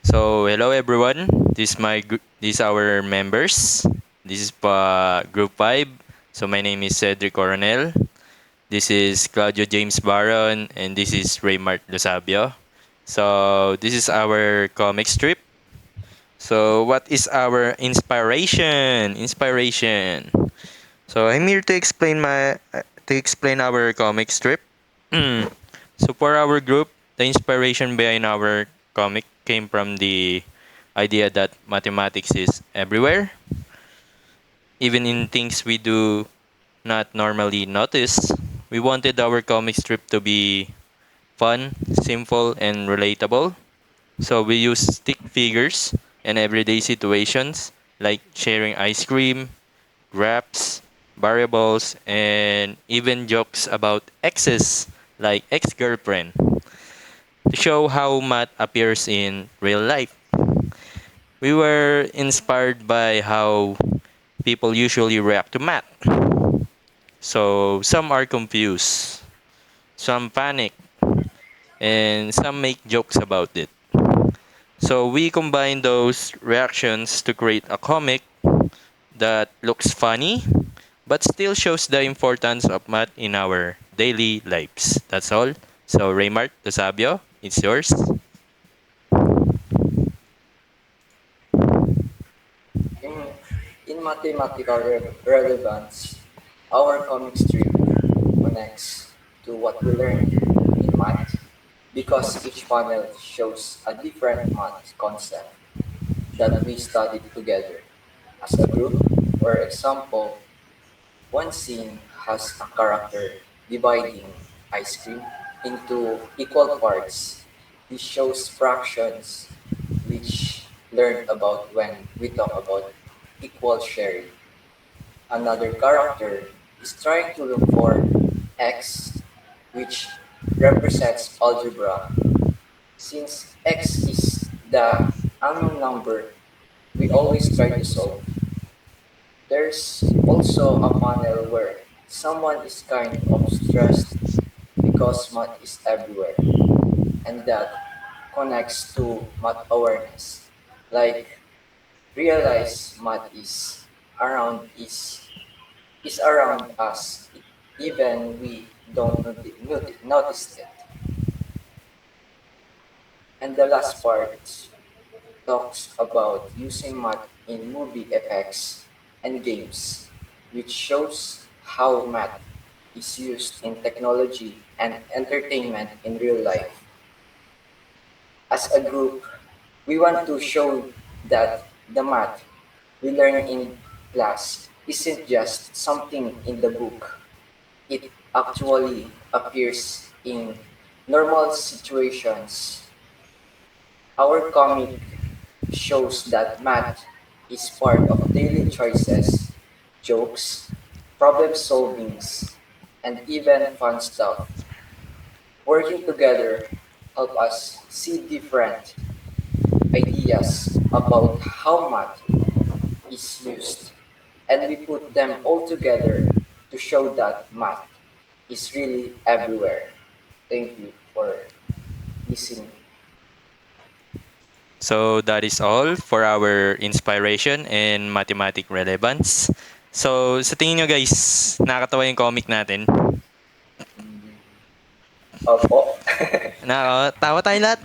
So, hello everyone. This our members. This is Group 5. So, my name is Cedric Coronel. This is Claudio James Baron and this is Raymart Losabio. So, this is our comic strip. So, what is our inspiration? Inspiration. So, I'm here to explain our comic strip. So, for our group, the inspiration behind our comic came from the idea that mathematics is everywhere, even in things we do not normally notice. We wanted our comic strip to be fun, simple, and relatable. So we use stick figures and everyday situations like sharing ice cream, graphs, variables, and even jokes about exes like ex-girlfriend to show how math appears in real life. We were inspired by how people usually react to math. So some are confused, some panic, and some make jokes about it. So we combine those reactions to create a comic that looks funny but still shows the importance of math in our daily lives. That's all. So Raymart Tosabio, it's yours. In, in mathematical relevance, our comic strip connects to what we learned in math because each panel shows a different math concept that we studied together as a group. For example, one scene has a character dividing ice cream into equal parts. This shows fractions, which learned about when we talk about equal sharing. Another character is trying to look for x, which represents algebra. Since x is the unknown number we always try to solve, there's also a panel where someone is kind of stressed because math is everywhere, and that connects to math awareness. Like realize math is around us, even we don't notice it. And the last part talks about using math in movie effects and games, which shows how math is used in technology and entertainment in real life. As a group, we want to show that the math we learn in class isn't just something in the book. It actually appears in normal situations. Our comic shows that math is part of daily choices, jokes, problem solvings, and even fun stuff. Working together help us see different ideas about how math is used, and we put them all together to show that math is really everywhere. Thank you for listening. So that is all for our inspiration and mathematic relevance. So sa tingin nyo guys, nakakatawa yung comic natin? Mm, Opo. Tawa tayong lahat.